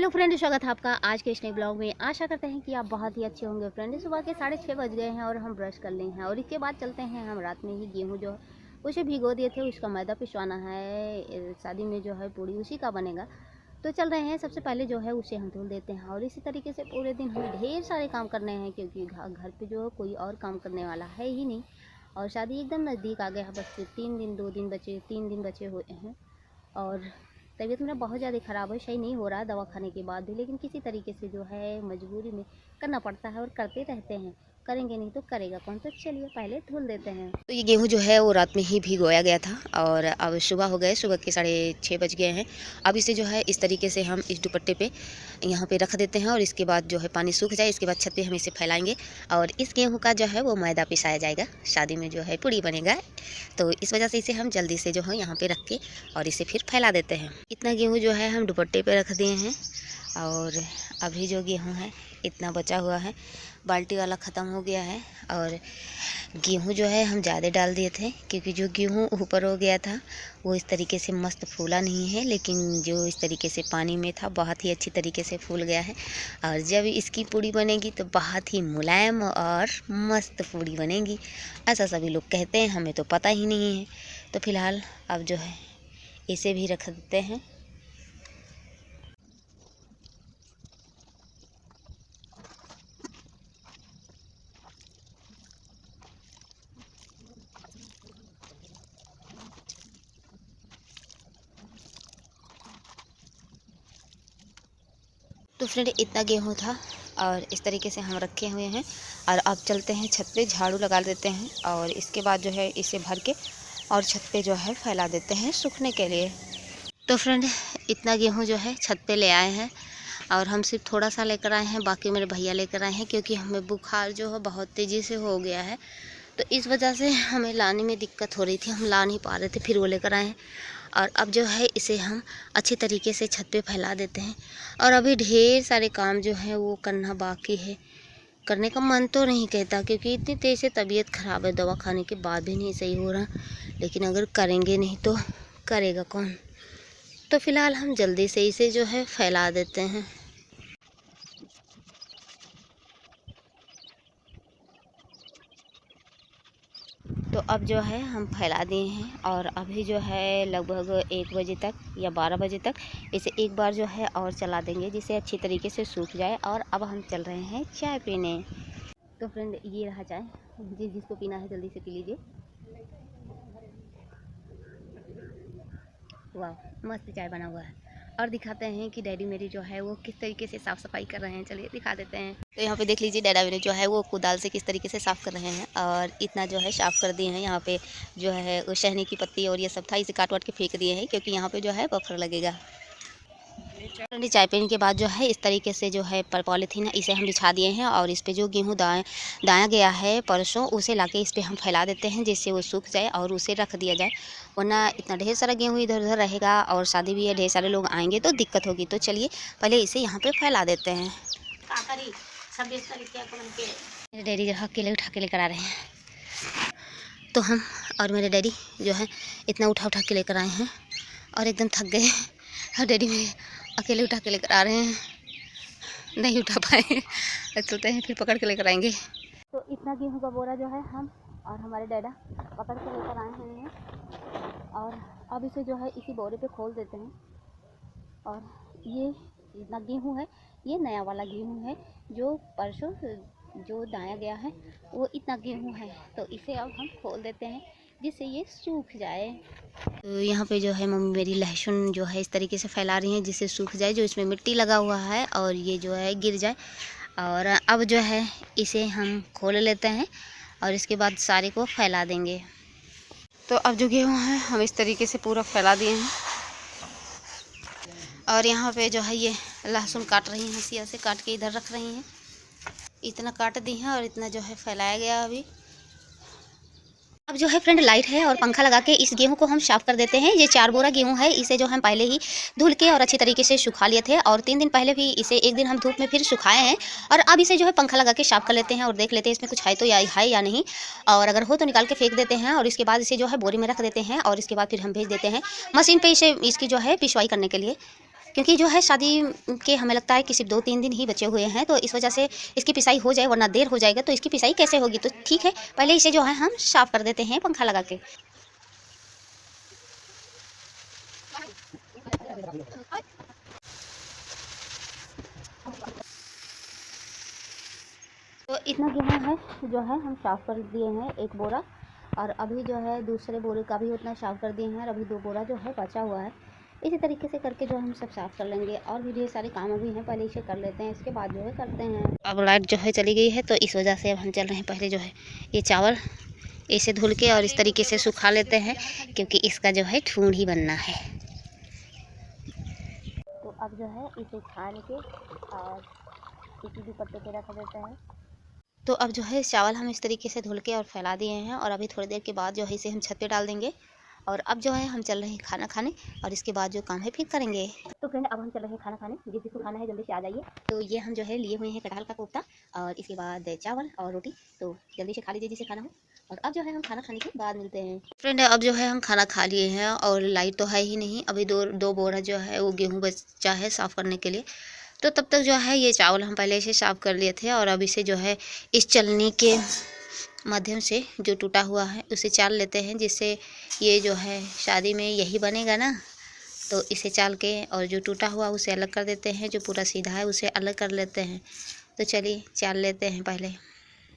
Hello friend, स्वागत है आपका आज के इस नए ब्लॉग में। आशा करते हैं कि आप बहुत ही अच्छे होंगे। फ्रेंड, सुबह के 6:30 बज गए हैं और हम ब्रश कर लिए हैं और इसके बाद चलते हैं। हम रात में ही गेहूं जो है उसे भिगो दिए थे, उसका मैदा पिसवाना है। शादी में जो है पूड़ी उसी का बनेगा, तो चल रहे हैं। सबसे पहले जो है उसे हम धुल देते हैं और इसी तरीके से पूरे दिन हमें ढेर सारे काम करने हैं, क्योंकि घर पर जो है कोई और काम करने वाला है ही नहीं। और शादी एकदम नज़दीक आ गया है, बस 3 दिन बचे हुए हैं। और तबीयत मेरा बहुत ज़्यादा ख़राब है, सही नहीं हो रहा है दवा खाने के बाद भी, लेकिन किसी तरीके से जो है मजबूरी में करना पड़ता है और करते रहते हैं। करेंगे नहीं तो करेगा कौन। तो चलिए पहले धुल देते हैं। तो ये गेहूं जो है वो रात में ही भिगोया गया था और अब सुबह हो गए, सुबह के 6:30 बज गए हैं। अब इसे जो है इस तरीके से हम इस दुपट्टे पे यहाँ पे रख देते हैं और इसके बाद जो है पानी सूख जाए, इसके बाद छत पे हम इसे फैलाएंगे और इस गेहूँ का जो है वो मैदा पिसाया जाएगा। शादी में जो है पूड़ी बनेगा, तो इस वजह से इसे हम जल्दी से जो है यहाँ पे रख के और इसे फिर फैला देते हैं। इतना गेहूँ जो है हम दुपट्टे पे रख दिए हैं और अभी जो गेहूँ है इतना बचा हुआ है, बाल्टी वाला ख़त्म हो गया है। और गेहूँ जो है हम ज़्यादा डाल दिए थे, क्योंकि जो गेहूँ ऊपर हो गया था वो इस तरीके से मस्त फूला नहीं है, लेकिन जो इस तरीके से पानी में था बहुत ही अच्छी तरीके से फूल गया है। और जब इसकी पूड़ी बनेगी तो बहुत ही मुलायम और मस्त पूड़ी बनेगी, ऐसा सभी लोग कहते हैं, हमें तो पता ही नहीं है। तो फिलहाल अब जो है इसे भी रख देते हैं। तो फ्रेंड, इतना गेहूँ था और इस तरीके से हम रखे हुए हैं और अब चलते हैं छत पे, झाड़ू लगा देते हैं और इसके बाद जो है इसे भर के और छत पे जो है फैला देते हैं सूखने के लिए। तो फ्रेंड, इतना गेहूँ जो है छत पे ले आए हैं और हम सिर्फ थोड़ा सा लेकर आए हैं, बाकी मेरे भैया लेकर आए हैं, क्योंकि हमें बुखार जो है बहुत तेज़ी से हो गया है। तो इस वजह से हमें लाने में दिक्कत हो रही थी, हम ला नहीं पा रहे थे, फिर वो लेकर आए हैं। और अब जो है इसे हम अच्छी तरीके से छत पे फैला देते हैं। और अभी ढेर सारे काम जो है वो करना बाकी है, करने का मन तो नहीं कहता, क्योंकि इतनी तेज़ से तबीयत ख़राब है, दवा खाने के बाद भी नहीं सही हो रहा। लेकिन अगर करेंगे नहीं तो करेगा कौन। तो फ़िलहाल हम जल्दी से इसे जो है फैला देते हैं। तो अब जो है हम फैला दिए हैं और अभी जो है लगभग 1 बजे तक या 12 बजे तक इसे एक बार जो है और चला देंगे, जिससे अच्छी तरीके से सूख जाए। और अब हम चल रहे हैं चाय पीने। तो फ्रेंड, ये रहा चाय, जिसको पीना है जल्दी से पी लीजिए। वाह, मस्त चाय बना हुआ है। और दिखाते हैं कि डैडी मेरी जो है वो किस तरीके से साफ़ सफाई कर रहे हैं, चलिए दिखा देते हैं। तो यहाँ पे देख लीजिए, डैडा मेरे जो है वो कुदाल से किस तरीके से साफ़ कर रहे हैं और इतना जो है साफ़ कर दिए हैं। यहाँ पे जो है वो शहनी की पत्ती और ये सब था, इसे काट वाट के फेंक दिए हैं, क्योंकि यहाँ पे जो है बफर लगेगा। चाय पीने के बाद जो है इस तरीके से जो है पॉलीथीन है इसे हम बिछा दिए हैं और इस पे जो गेहूँ दाया गया है परसों, उसे लाके इस पे हम फैला देते हैं, जिससे वो सूख जाए और उसे रख दिया जाए। वरना इतना ढेर सारा गेहूँ इधर उधर रहेगा और शादी भी है, ढेर सारे लोग आएंगे तो दिक्कत होगी। तो चलिए पहले इसे यहाँ पे फैला देते हैं। मेरे डैडी जो है अकेले उठा के लेकर आ रहे हैं, तो हम और मेरे डैडी जो है इतना उठा के लेकर आए हैं और एकदम थक गए। और डैडी मेरे अकेले उठा के लेकर आ रहे हैं, नहीं उठा पाए, चलते हैं फिर पकड़ के लेकर आएंगे। तो इतना गेहूं का बोरा जो है हम और हमारे डैडा पकड़ के लेकर आए हैं और अब इसे जो है इसी बोरे पे खोल देते हैं। और ये इतना गेहूं है, ये नया वाला गेहूं है, जो परसों जो दाया गया है वो इतना गेहूं है। तो इसे अब हम खोल देते हैं, जिससे ये सूख जाए। तो यहाँ पे जो है मम्मी मेरी लहसुन जो है इस तरीके से फैला रही हैं, जिससे सूख जाए, जो इसमें मिट्टी लगा हुआ है और ये जो है गिर जाए। और अब जो है इसे हम खोल लेते हैं और इसके बाद सारे को फैला देंगे। तो अब जो गेहूँ है हम इस तरीके से पूरा फैला दिए हैं और यहाँ पे जो है ये लहसुन काट रही हैं, सिया से काट के इधर रख रही हैं। इतना काट दी हैं और इतना जो है फैलाया गया अभी। अब जो है फ्रेंड लाइट है और पंखा लगा के इस गेहूं को हम साफ़ कर देते हैं। ये 4 बोरा गेहूं है, इसे जो हम पहले ही धुल के और अच्छी तरीके से सुखा लिए थे और 3 दिन पहले भी इसे एक दिन हम धूप में फिर सुखाए हैं। और अब इसे जो है पंखा लगा के साफ़ कर लेते हैं और देख लेते हैं इसमें कुछ है तो है या नहीं, और अगर हो तो निकाल के फेंक देते हैं। और इसके बाद इसे जो है बोरे में रख देते हैं और इसके बाद फिर हम भेज देते हैं मशीन पर इसे, इसकी जो है पिसवाई करने के लिए। क्योंकि जो है शादी के हमें लगता है कि सिर्फ 2-3 दिन ही बचे हुए हैं, तो इस वजह से इसकी पिसाई हो जाए, वरना देर हो जाएगा तो इसकी पिसाई कैसे होगी। तो ठीक है, पहले इसे जो है हम साफ़ कर देते हैं पंखा लगा के। तो इतना गेहूँ है जो है हम साफ़ कर दिए हैं एक बोरा, और अभी जो है दूसरे बोरे का भी उतना साफ़ कर दिए हैं, और अभी 2 बोरा जो है बचा हुआ है। इसी तरीके से करके जो हम सब साफ़ कर लेंगे, और भी ढेर सारे काम अभी हैं, पहले इसे कर लेते हैं, इसके बाद जो है करते हैं। अब लाइट जो है चली गई है, तो इस वजह से अब हम चल रहे हैं पहले जो है ये चावल इसे धुल के और इस तरीके से सुखा लेते हैं, क्योंकि इसका जो है ठून ही बनना है। तो अब जो है इसे छान के और किसी भी पत्ते पे रख देते हैं। तो अब जो है चावल हम इस तरीके से धुल के और फैला दिए हैं, और अभी थोड़ी देर के बाद जो है इसे हम छत पे डाल देंगे, और अब जो है हम चल रहे हैं खाना खाने, और इसके बाद जो काम है फिर करेंगे। तो फ्रेंड अब हम चल रहे हैं खाना खाने, जिस जिसको खाना है जल्दी से आ जाइए। तो ये हम जो है लिए हुए हैं कटहल का कोफ्ता, और इसके बाद चावल और रोटी, तो जल्दी से खा लीजिए जिसे खाना हो। और अब जो है हम खाना खाने के बाद मिलते हैं। फ्रेंड अब जो है हम खाना खा लिए हैं, और लाइट तो है ही नहीं, अभी दो बोरा जो है वो गेहूँ बचा है साफ़ करने के लिए। तो तब तक जो है ये चावल हम पहले से साफ़ कर लिए थे, और अब इसे जो है इस चलनी के माध्यम से जो टूटा हुआ है उसे चाल लेते हैं, जिससे ये जो है शादी में यही बनेगा ना। तो इसे चाल के और जो टूटा हुआ उसे अलग कर देते हैं, जो पूरा सीधा है उसे अलग कर लेते हैं। तो चलिए चाल लेते हैं पहले।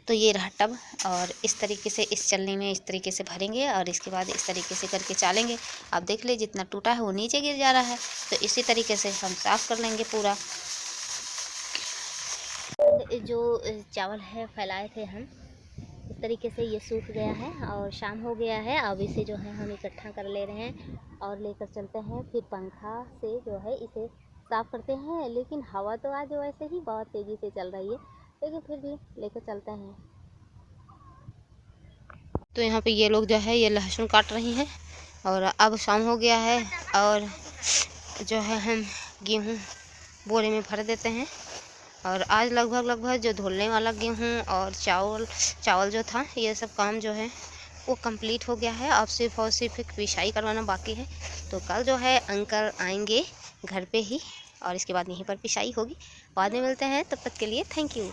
तो ये रहा टब, और इस तरीके से इस चलनी में इस तरीके से भरेंगे, और इसके बाद इस तरीके से करके चालेंगे। आप देख ले जितना टूटा है वो नीचे गिर जा रहा है, तो इसी तरीके से हम साफ़ कर लेंगे पूरा। जो चावल है फैलाए थे हम, इस तरीके से ये सूख गया है, और शाम हो गया है। अब इसे जो है हम इकट्ठा कर ले रहे हैं और लेकर चलते हैं, फिर पंखा से जो है इसे साफ़ करते हैं। लेकिन हवा तो आज वैसे ही बहुत तेज़ी से चल रही है, लेकिन फिर भी लेकर चलते हैं। तो यहाँ पे ये लोग जो है ये लहसुन काट रही हैं, और अब शाम हो गया है, और जो है हम गेहूँ बोरे में भर देते हैं। और आज लगभग जो धुलने वाला गेहूँ और चावल जो था, ये सब काम जो है वो कंप्लीट हो गया है। अब सिर्फ और सिर्फ एक पिसाई करवाना बाकी है। तो कल जो है अंकल आएंगे घर पे ही, और इसके बाद यहीं पर पिसाई होगी। बाद में मिलते हैं, तब तक के लिए थैंक यू।